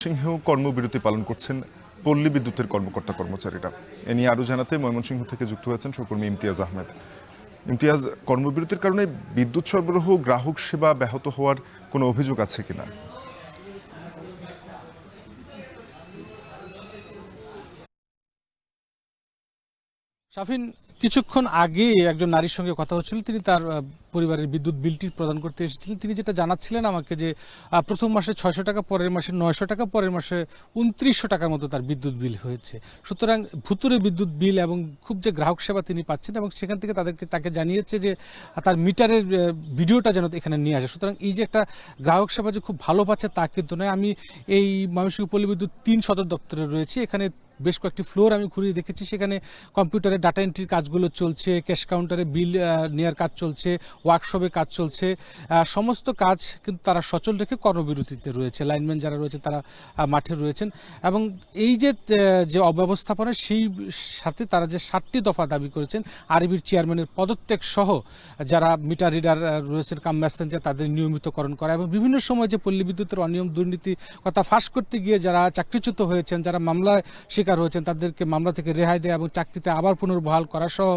সিংহেও কর্মবিরতি পালন করছেন পল্লী বিদ্যুতের কর্মকর্তা কর্মচারীরা। এ নিয়ে আরও জানাতে ময়মনসিংহ থেকে যুক্ত হয়েছেন সহকর্মী ইমতিয়াজ আহমেদ। ইমতিয়াজ, কর্মবিরতির কারণে বিদ্যুৎ সরবরাহ গ্রাহক সেবা ব্যাহত হওয়ার কোনো অভিযোগ আছে কিনা? শাফিন, কিছুক্ষণ আগে একজন নারীর সঙ্গে কথা হচ্ছিল। তিনি তার পরিবারের বিদ্যুৎ বিলটি প্রদান করতে এসেছিলেন। তিনি যেটা জানাচ্ছিলেন আমাকে যে প্রথম মাসে ৬০০ টাকা, পরের মাসে ৯০০ টাকা, পরের মাসে ২৯০০ টাকার মতো তার বিদ্যুৎ বিল হয়েছে। সুতরাং ভুতুরে বিদ্যুৎ বিল এবং খুব যে গ্রাহক সেবা তিনি পাচ্ছেন, এবং সেখান থেকে তাকে জানিয়েছে যে তার মিটারের ভিডিওটা যেন এখানে নিয়ে আসে। সুতরাং এই যে একটা গ্রাহক সেবা যে খুব ভালো পাচ্ছে তা কিন্তু নয়। আমি এই ময়মনসিংহ পল্লী বিদ্যুৎ ৩ সদর দপ্তরে রয়েছি। এখানে বেশ কয়েকটি ফ্লোর আমি ঘুরিয়ে দেখেছি। সেখানে কম্পিউটারে ডাটা এন্ট্রির কাজগুলো চলছে, ক্যাশ কাউন্টারে বিল নেওয়ার কাজ চলছে, ওয়ার্কশপে কাজ চলছে। সমস্ত কাজ কিন্তু তারা সচল রেখে কর্মবিরতিতে রয়েছে। লাইনম্যান যারা রয়েছে তারা মাঠে রয়েছেন। এবং এই যে অব্যবস্থাপনা, সেই সাথে তারা যে 7টি দফা দাবি করেছেন, আরবির চেয়ারম্যানের পদত্যাগ সহ যারা মিটার রিডার রয়েছেন, কাম মেসেঞ্জার, তাদের নিয়মিতকরণ করা, এবং বিভিন্ন সময় যে পল্লী বিদ্যুতের অনিয়ম দুর্নীতি কথা ফাঁস করতে গিয়ে যারা চাকরিচ্যুত হয়েছেন, যারা মামলায় শিকার হয়েছেন, তাদেরকে মামলা থেকে রেহাই দেয় এবং চাকরিতে আবার পুনর্বহাল করা সহ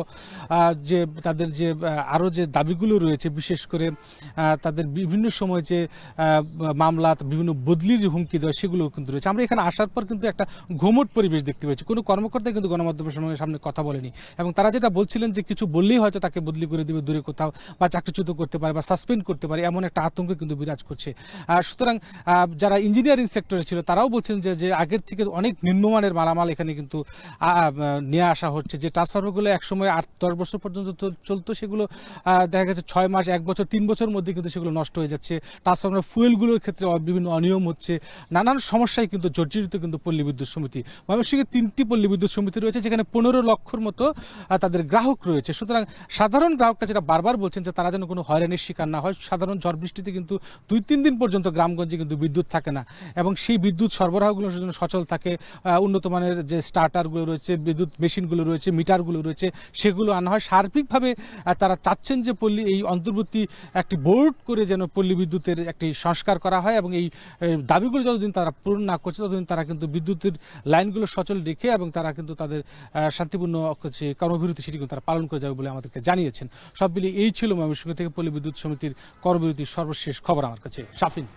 যে তাদের যে আরও যে দাবিগুলো রয়েছে, বিশেষ করে তাদের বিভিন্ন সময় যে মামলা, বিভিন্ন বদলির হুমকি দেওয়া, সেগুলো কিন্তু রয়েছে। আমরা এখানে আসার পর কিন্তু একটা ঘুমট পরিবেশ দেখতে পেয়েছি। কোনো কর্মকর্তা কিন্তু গণমাধ্যমের সামনে কথা বলেনি, এবং তারা যেটা বলছিলেন যে কিছু বললেই হয়তো তাকে বদলি করে দেবে দূরে কোথাও, বা চাকরিচ্যুত করতে পারে, বা সাসপেন্ড করতে পারে, এমন একটা আতঙ্ক কিন্তু বিরাজ করছে। সুতরাং যারা ইঞ্জিনিয়ারিং সেক্টরে ছিল তারাও বলছেন যে আগের থেকে অনেক নিম্নমানের মালামাল এখানে কিন্তু নিয়ে আসা হচ্ছে। যে ট্রান্সফরমারগুলো একসময় 8-10 বছর পর্যন্ত চলতো, সেগুলো দেখা গেছে 6 মাস, 1 বছর, 3 বছরের মধ্যে কিন্তু সেগুলো নষ্ট হয়ে যাচ্ছে। ট্রান্সফরমার ফুয়েলগুলোর ক্ষেত্রে বিভিন্ন অনিয়ম হচ্ছে। নানান সমস্যায় কিন্তু জর্জরিত কিন্তু পল্লী বিদ্যুৎ সমিতি। ময়মনসিংহে 3টি পল্লী বিদ্যুৎ সমিতি রয়েছে, যেখানে 15 লক্ষর মতো তাদের গ্রাহক রয়েছে। সুতরাং সাধারণ গ্রাহকরা যেটা বারবার বলছেন যে তারা যেন কোনো হয়রানির শিকার না হয়। সাধারণ ঝড় বৃষ্টিতে কিন্তু 2-3 দিন পর্যন্ত গ্রামগঞ্জে কিন্তু বিদ্যুৎ থাকে না, এবং সেই বিদ্যুৎ সরবরাহগুলো যেন সচল থাকে, উন্নত মানের যে স্টার্টারগুলো রয়েছে, বিদ্যুৎ মেশিনগুলো রয়েছে, মিটারগুলো রয়েছে, সেগুলো আনা হয়। সার্বিকভাবে তারা চাচ্ছেন যে এই অন্তর্বর্তী একটি বোর্ড করে যেন পল্লী বিদ্যুতের একটি সংস্কার করা হয়, এবং এই দাবিগুলো যতদিন তারা পূরণ না করছে ততদিন তারা কিন্তু বিদ্যুতের লাইনগুলো সচল রেখে, এবং তারা কিন্তু তাদের শান্তিপূর্ণ যে কর্মবিরতি সেটি কিন্তু তারা পালন করে যাবে বলে আমাদেরকে জানিয়েছেন। সব মিলিয়ে এই ছিল ময়মনসিংহ থেকে পল্লী বিদ্যুৎ সমিতির কর্মবিরতির সর্বশেষ খবর আমার কাছে। শাফিন।